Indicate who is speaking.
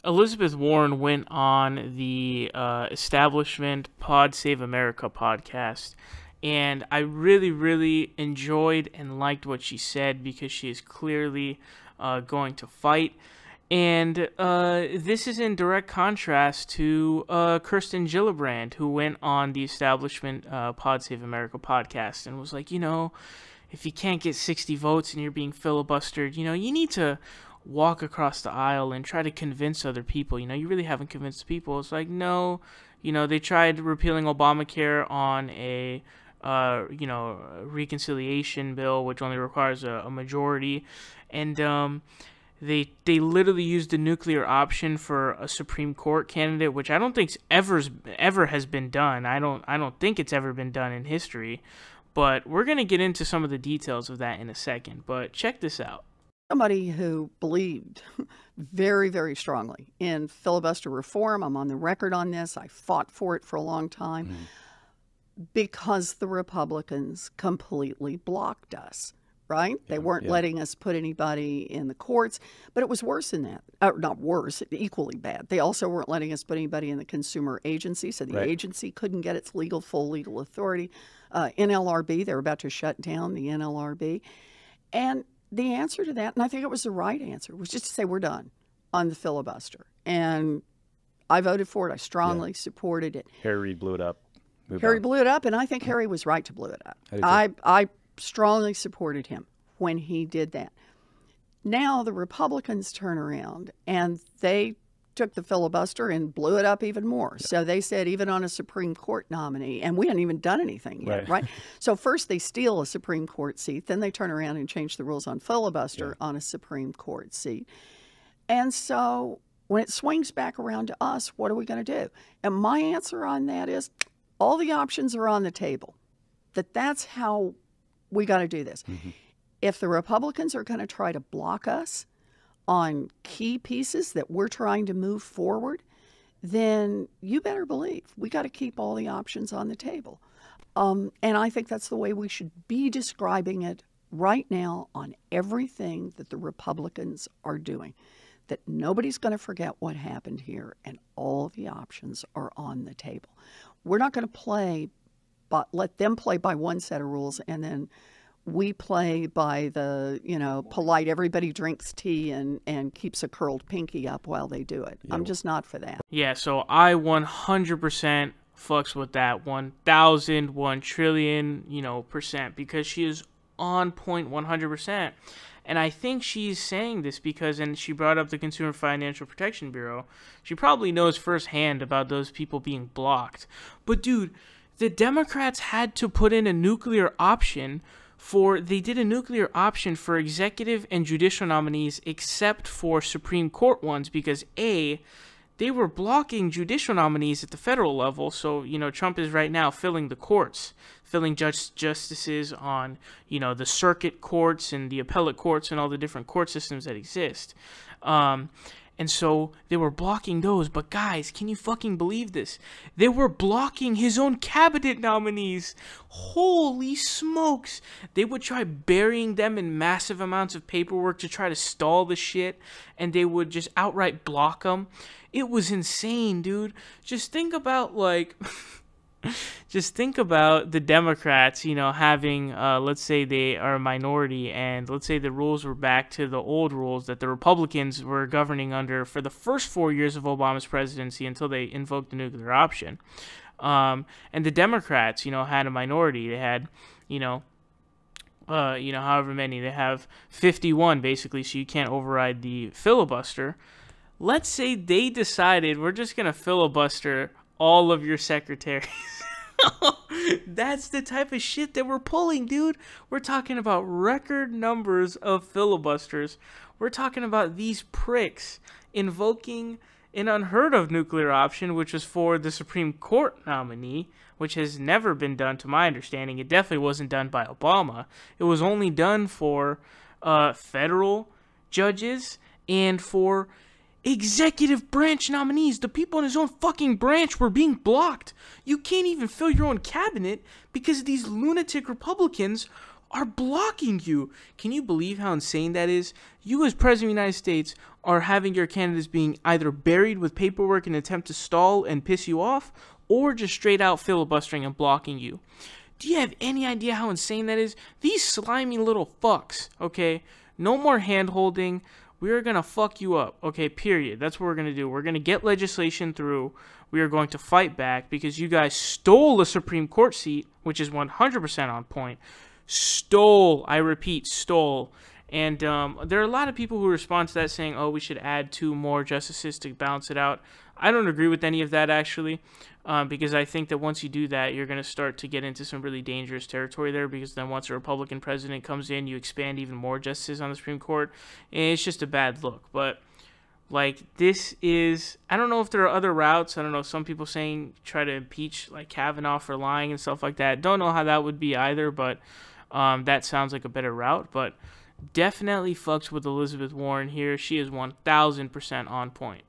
Speaker 1: Elizabeth Warren went on the Establishment Pod Save America podcast, and I really, really enjoyed and liked what she said because she is clearly going to fight. And this is in direct contrast to Kirsten Gillibrand, who went on the Establishment Pod Save America podcast and was like, if you can't get 60 votes and you're being filibustered, you need to walk across the aisle and try to convince other people. You really haven't convinced people. It's like, no, they tried repealing Obamacare on a reconciliation bill, which only requires a majority, and they literally used the nuclear option for a Supreme Court candidate, which I don't think ever has been done. I don't think it's ever been done in history, but we're gonna get into some of the details of that in a second. But check this out.
Speaker 2: Somebody who believed very, very strongly in filibuster reform. I'm on the record on this. I fought for it for a long time because the Republicans completely blocked us, right? They weren't letting us put anybody in the courts, but it was worse than that. Not worse, equally bad. They also weren't letting us put anybody in the consumer agency, so the agency couldn't get its full legal authority. NLRB, they were about to shut down the NLRB. And the answer to that, and I think it was the right answer, was just to say we're done on the filibuster. And I voted for it. I strongly supported it.
Speaker 3: Harry Reid blew it up.
Speaker 2: Harry blew it up, and I think Harry was right to blow it up. I strongly supported him when he did that. Now the Republicans turn around, and they took the filibuster and blew it up even more. So they said even on a Supreme Court nominee, and we hadn't even done anything yet, right? So first they steal a Supreme Court seat, then they turn around and change the rules on filibuster on a Supreme Court seat. And so when it swings back around to us, what are we going to do? And my answer on that is all the options are on the table. That's how we got to do this. If the Republicans are going to try to block us on key pieces that we're trying to move forward, then you better believe we got to keep all the options on the table. And I think that's the way we should be describing it right now on everything that the Republicans are doing, that nobody's going to forget what happened here and all of the options are on the table. We're not going to play, but let them play by one set of rules and then we play by the, polite, everybody drinks tea and keeps a curled pinky up while they do it. I'm just not for that.
Speaker 1: Yeah, so I 100% fucks with that 1,000, 1 trillion, percent, because she is on point 100%. And I think she's saying this because, and she brought up the Consumer Financial Protection Bureau, she probably knows firsthand about those people being blocked. But dude, the Democrats had to put in a nuclear option they did a nuclear option for executive and judicial nominees except for Supreme Court ones because they were blocking judicial nominees at the federal level. So, Trump is right now filling the courts, filling justices on, the circuit courts and the appellate courts and all the different court systems that exist. And so they were blocking those. But guys, can you fucking believe this? They were blocking his own cabinet nominees. Holy smokes. They would try burying them in massive amounts of paperwork to try to stall the shit. And they would just outright block them. It was insane, dude. Just think about, the Democrats, having, let's say they are a minority, and let's say the rules were back to the old rules that the Republicans were governing under for the first 4 years of Obama's presidency until they invoked the nuclear option. And the Democrats, had a minority. They had, however many. They have 51, basically, so you can't override the filibuster. Let's say they decided we're just going to filibuster all of your secretaries. That's the type of shit that we're pulling, dude. We're talking about record numbers of filibusters. We're talking about these pricks invoking an unheard of nuclear option, which was for the Supreme Court nominee, which has never been done to my understanding. It definitely wasn't done by Obama. It was only done for federal judges and for executive branch nominees. The people in his own fucking branch were being blocked. You can't even fill your own cabinet because these lunatic Republicans are blocking you. Can you believe how insane that is? You as President of the United States are having your candidates being either buried with paperwork in an attempt to stall and piss you off, or just straight out filibustering and blocking you. Do you have any idea how insane that is? These slimy little fucks, okay? No more hand-holding. We are going to fuck you up, okay, period. That's what we're going to do. We're going to get legislation through. We are going to fight back because you guys stole a Supreme Court seat, which is 100% on point. Stole, I repeat, stole. And there are a lot of people who respond to that saying, oh, we should add 2 more justices to balance it out. I don't agree with any of that, actually, because I think that once you do that, you're going to start to get into some really dangerous territory there, because then once a Republican president comes in, you expand even more justices on the Supreme Court, and it's just a bad look. But, like, this is, I don't know if there are other routes. I don't know, some people saying try to impeach, like, Kavanaugh for lying and stuff like that. Don't know how that would be either, but that sounds like a better route. But definitely fucks with Elizabeth Warren here. She is 1,000% on point.